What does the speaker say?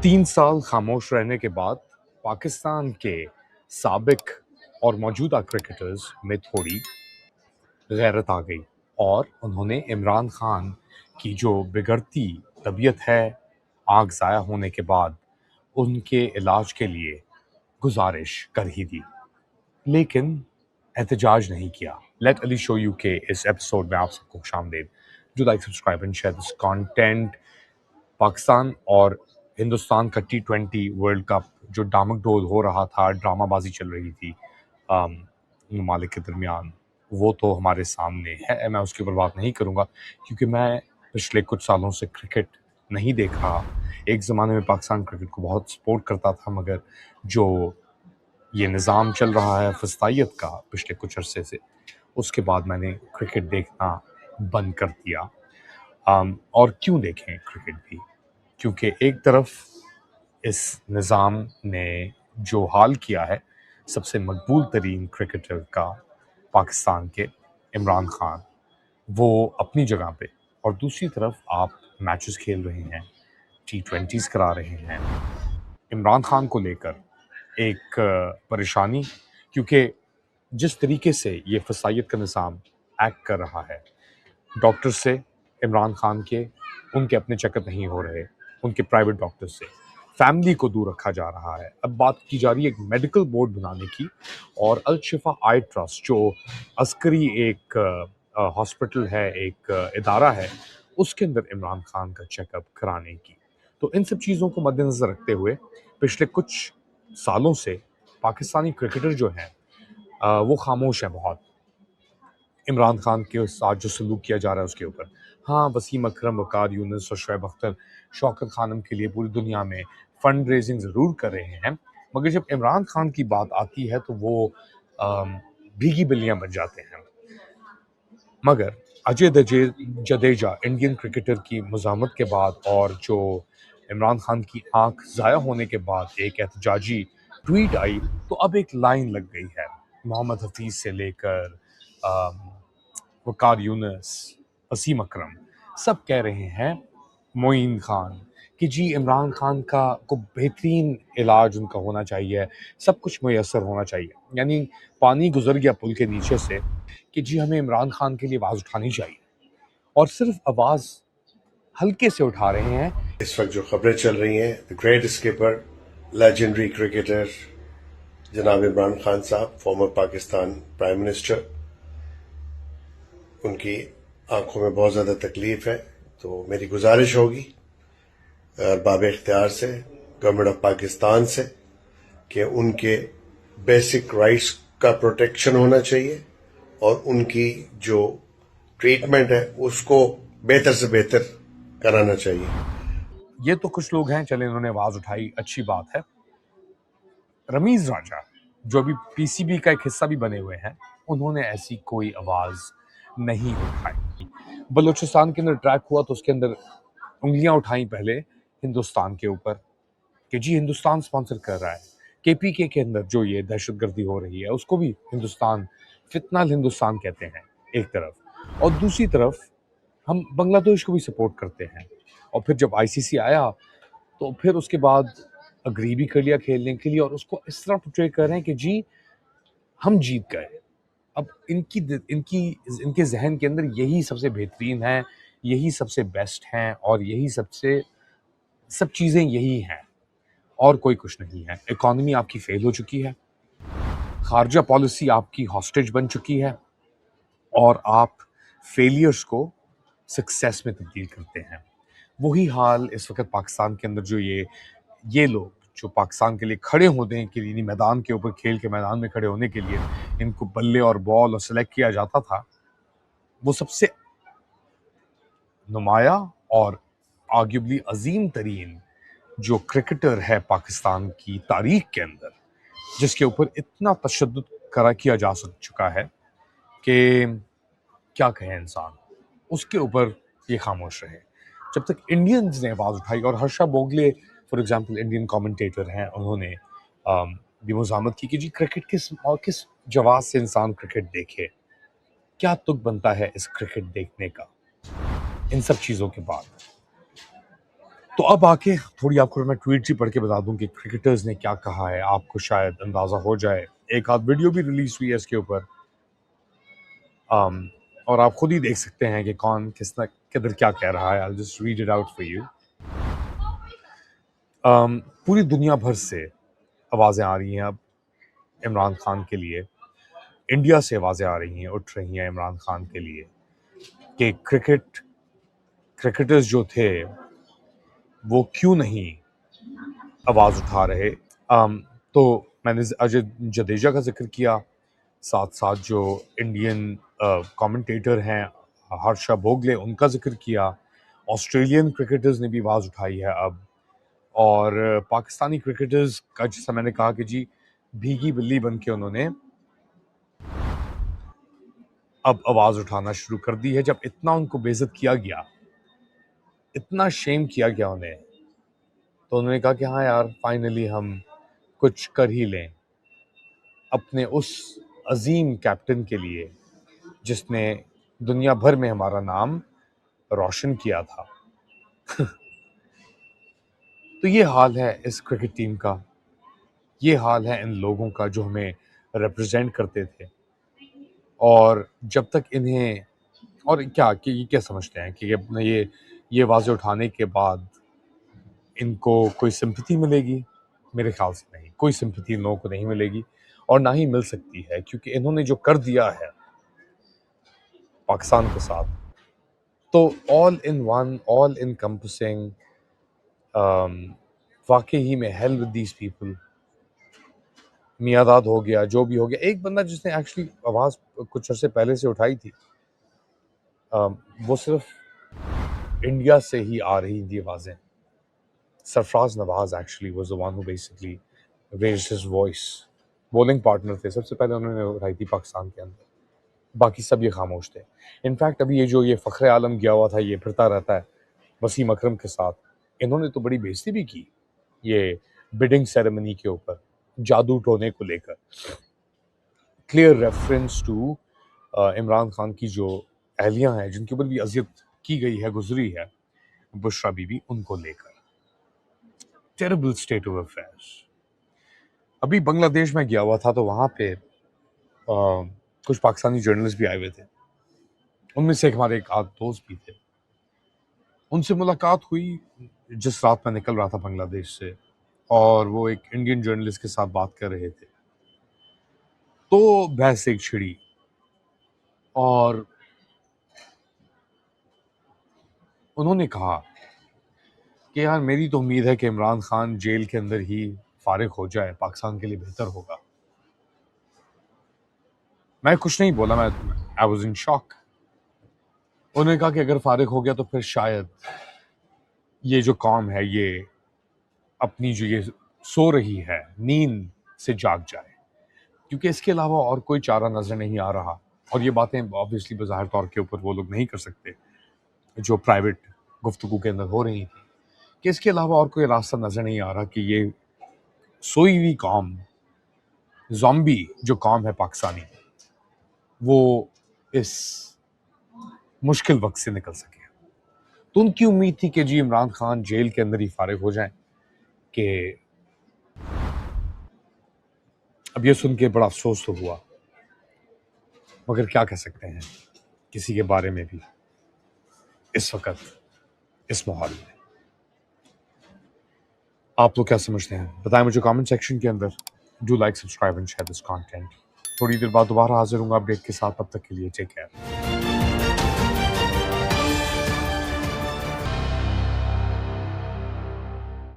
3 साल खामोश रहने के बाद पाकिस्तान के साबिक और मौजूदा क्रिकेटर्स में थोड़ी गैरत आ गई और उन्होंने इमरान खान की जो बिगड़ती तबीयत है आँख ज़ाया होने के बाद उनके इलाज के लिए गुजारिश कर ही दी, लेकिन एहतजाज नहीं किया। लेट अली शो यू के इस एपिसोड में आप सबको खुशामदीद। Do like, subscribe and share this content. Pakistan और हिंदुस्तान का T20 वर्ल्ड कप जो डामकडोल हो रहा था, ड्रामाबाजी चल रही थी ममालिक के दरमियान, वो तो हमारे सामने है। मैं उसके ऊपर बात नहीं करूँगा क्योंकि मैं पिछले कुछ सालों से क्रिकेट नहीं देख रहा। एक ज़माने में पाकिस्तान क्रिकेट को बहुत सपोर्ट करता था, मगर जो ये निज़ाम चल रहा है फस्तायत का पिछले कुछ अरसे से, उसके बाद मैंने क्रिकेट देखना बंद कर दिया। और क्यों देखें क्रिकेट भी, क्योंकि एक तरफ इस निज़ाम ने जो हाल किया है सबसे मकबूल तरीन क्रिकेटर का, पाकिस्तान के इमरान खान, वो अपनी जगह पे, और दूसरी तरफ आप मैचेस खेल रहे हैं, T20s करा रहे हैं। इमरान खान को लेकर एक परेशानी, क्योंकि जिस तरीके से ये फसायत का निज़ाम एक्ट कर रहा है, डॉक्टर से इमरान खान के उनके अपने चेकअप नहीं हो रहे, उनके प्राइवेट डॉक्टर से फैमिली को दूर रखा जा रहा है। अब बात की जा रही है एक मेडिकल बोर्ड बनाने की, और अल शिफा आई ट्रस्ट जो अस्करी एक हॉस्पिटल है, एक इदारा है, उसके अंदर इमरान खान का चेकअप कराने की। तो इन सब चीज़ों को मद्देनज़र रखते हुए पिछले कुछ सालों से पाकिस्तानी क्रिकेटर जो हैं वो खामोश हैं बहुत इमरान खान के साथ जो सलूक किया जा रहा है उसके ऊपर। हाँ, वसीम अकरम, वकार यूनिस और शोएब अख्तर शौकत खानम के लिए पूरी दुनिया में फंड रेजिंग ज़रूर कर रहे हैं, मगर जब इमरान खान की बात आती है तो वो भीगी बिल्लियाँ बन जाते हैं। मगर अजय जडेजा इंडियन क्रिकेटर की मज़ामत के बाद और जो इमरान खान की आंख ज़ाया होने के बाद एक एहतजाजी ट्वीट आई, तो अब एक लाइन लग गई है। मोहम्मद हफीज़ से लेकर वकार यूनिस, वसीम अकरम, सब कह रहे हैं, मोइन खान, कि जी इमरान खान को बेहतरीन इलाज उनका होना चाहिए, सब कुछ मुयस्सर होना चाहिए। यानी पानी गुजर गया पुल के नीचे से कि जी हमें इमरान खान के लिए आवाज़ उठानी चाहिए, और सिर्फ आवाज़ हल्के से उठा रहे हैं। इस वक्त जो खबरें चल रही हैं, the great skipper, legendary cricketer जनाब इमरान खान साहब, फॉर्मर पाकिस्तान प्राइम मिनिस्टर, उनकी आंखों में बहुत ज़्यादा तकलीफ है। तो मेरी गुजारिश होगी बाब इख्तियार से, गवर्नमेंट ऑफ पाकिस्तान से, कि उनके बेसिक राइट्स का प्रोटेक्शन होना चाहिए और उनकी जो ट्रीटमेंट है उसको बेहतर से बेहतर कराना चाहिए। ये तो कुछ लोग हैं, चले इन्होंने आवाज़ उठाई, अच्छी बात है। रमीज राजा जो अभी PCB का एक हिस्सा भी बने हुए हैं, उन्होंने ऐसी कोई आवाज़ नहीं उठाई। बलूचिस्तान के अंदर ट्रैक हुआ तो उसके अंदर उंगलियां उठाई पहले हिंदुस्तान के ऊपर कि जी हिंदुस्तान स्पॉन्सर कर रहा है। KPK के अंदर जो ये दहशतगर्दी हो रही है उसको भी हिंदुस्तान, फितनाल हिंदुस्तान कहते हैं एक तरफ, और दूसरी तरफ हम बांग्लादेश को भी सपोर्ट करते हैं। और फिर जब ICC आया तो फिर उसके बाद अग्री भी कर लिया खेलने के लिए, और उसको इस तरह पोर्ट्रे कर रहे हैं कि जी हम जीत गए। अब इनके जहन के अंदर यही सबसे बेहतरीन है, यही सबसे बेस्ट हैं, और यही सब चीज़ें यही हैं, और कोई कुछ नहीं है। इकॉनमी आपकी फेल हो चुकी है, खारजा पॉलिसी आपकी हॉस्टेज बन चुकी है, और आप फेलियर्स को सक्सेस में तब्दील करते हैं। वही हाल इस वक्त पाकिस्तान के अंदर जो ये लोग जो पाकिस्तान के लिए खड़े होने के लिए, मैदान के ऊपर, खेल के मैदान में खड़े होने के लिए इनको बल्ले और बॉल और सेलेक्ट किया जाता था, वो सबसे नुमाया और आर्ग्यूबली अजीम तरीन जो क्रिकेटर है पाकिस्तान की तारीख के अंदर, जिसके ऊपर इतना तशद्दुद किया जा चुका है कि क्या कहे इंसान, उसके ऊपर ये खामोश रहे। जब तक इंडियंस ने आवाज़ उठाई, और Harsha Bogle for example Indian commentator हैं, उन्होंने भी मुज़ामत की कि जी क्रिकेट किस जवाब से इंसान क्रिकेट देखे, क्या तुक बनता है इस क्रिकेट देखने का। इन सब चीज़ों के बाद تو اب آکے تھوڑی آپ کو میں ٹویٹ ہی پڑھ کے بتا دوں کہ کرکٹرز نے کیا کہا ہے، آپ کو شاید اندازہ ہو جائے. ایک آدھ ویڈیو بھی ریلیز ہوئی ہے اس کے اوپر، اور آپ خود ہی دیکھ سکتے ہیں کہ کون کس نے کدھر کیا کہہ رہا ہے. I'll just read it out for you. پوری دنیا بھر سے آوازیں آ رہی ہیں اب عمران خان کے لیے. انڈیا سے آوازیں آ رہی ہیں، اٹھ رہی ہیں عمران خان کے لیے کہ کرکٹرز جو تھے وہ کیوں نہیں آواز اٹھا رہے. تو میں نے اجے جڈیجا کا ذکر کیا، ساتھ ساتھ جو انڈین کامنٹیٹر ہیں ہرشا بھوگلے، ان کا ذکر کیا. آسٹریلین کرکٹرز نے بھی آواز اٹھائی ہے اب، اور پاکستانی کرکٹرز کا جیسا میں نے کہا کہ جی بھیگی بلی بن کے انہوں نے اب آواز اٹھانا شروع کر دی ہے. جب اتنا ان کو بے عزت کیا گیا، اتنا شیم کیا گیا انہیں، تو انہوں نے کہا کہ ہاں یار فائنلی ہم کچھ کر ہی لیں اپنے اس عظیم کیپٹن کے لیے جس نے دنیا بھر میں ہمارا نام روشن کیا تھا. تو یہ حال ہے اس کرکٹ ٹیم کا، یہ حال ہے ان لوگوں کا جو ہمیں ریپرزینٹ کرتے تھے. اور جب تک انہیں اور کیا کہ یہ کیا سمجھتے ہیں کہ اپنا یہ آوازیں اٹھانے کے بعد ان کو کوئی سمپتھی ملے گی؟ میرے خیال سے نہیں، کوئی سمپتھی ان لوگوں کو نہیں ملے گی، اور نہ ہی مل سکتی ہے، کیونکہ انہوں نے جو کر دیا ہے پاکستان کے ساتھ، تو آل ان ون، آل انکمپسنگ، واقعی میں heel with these people. Miandad ہو گیا، جو بھی ہو گیا. ایک بندہ جس نے ایکچولی آواز کچھ عرصے پہلے سے اٹھائی تھی، وہ صرف انڈیا سے ہی آ رہی تھی آوازیں. Sarfaraz Nawaz actually was the one who basically raised his voice. Bowling partner تھے، سب سے پہلے انہوں نے اٹھائی تھی پاکستان کے اندر، باقی سب یہ خاموش تھے. انفیکٹ ابھی یہ فخر عالم گیا ہوا تھا، یہ پھرتا رہتا ہے وسیم اکرم کے ساتھ، انہوں نے تو بڑی بے عزتی بھی کی یہ بڈنگ سیریمنی کے اوپر جادو ٹونے کو لے کر. Clear reference to Imran Khan کی جو اہلیہ ہیں جن کے اوپر بھی اذیت کی گئی ہے، گزری ہے، بشرا بی بی، ان کو لے کر. Terrible state of affairs. ابھی بنگلہ دیش میں گیا ہوا تھا تو وہاں پہ کچھ پاکستانی جرنلسٹ بھی آئے ہوئے تھے، ان میں سے ہمارے ایک آدھ دوست بھی تھے. ان سے ملاقات ہوئی جس رات میں نکل رہا تھا بنگلہ دیش سے، اور وہ ایک انڈین جرنلسٹ کے ساتھ بات کر رہے تھے. تو بحث ایک چھڑی، اور انہوں نے کہا کہ یار میری تو امید ہے کہ عمران خان جیل کے اندر ہی فارغ ہو جائے، پاکستان کے لیے بہتر ہوگا. میں کچھ نہیں بولا، میں I was in shock. انہوں نے کہا کہ اگر فارغ ہو گیا تو پھر شاید یہ جو قوم ہے یہ اپنی جو یہ سو رہی ہے نیند سے جاگ جائے، کیونکہ اس کے علاوہ اور کوئی چارہ نظر نہیں آ رہا. اور یہ باتیں obviously بظاہر طور کے اوپر وہ لوگ نہیں کر سکتے جو پرائیویٹ گفتگو کے اندر ہو رہی تھی، کہ اس کے علاوہ اور کوئی راستہ نظر نہیں آ رہا کہ یہ سوئی ہوئی قوم، زومبی جو قوم ہے پاکستانی، وہ اس مشکل وقت سے نکل سکے. تو ان کی امید تھی کہ جی عمران خان جیل کے اندر ہی فارغ ہو جائیں. کہ اب یہ سن کے بڑا افسوس تو ہوا، مگر کیا کہہ سکتے ہیں کسی کے بارے میں بھی اس وقت اس ماحول میں. آپ لوگ کیا سمجھتے ہیں بتائیں مجھے کامنٹ سیکشن کے اندر. Do like, subscribe and share this content. تھوڑی دیر بعد دوبارہ حاضر ہوں گا اپڈیٹ کے ساتھ، تب تک کے لیے ٹیک کیئر.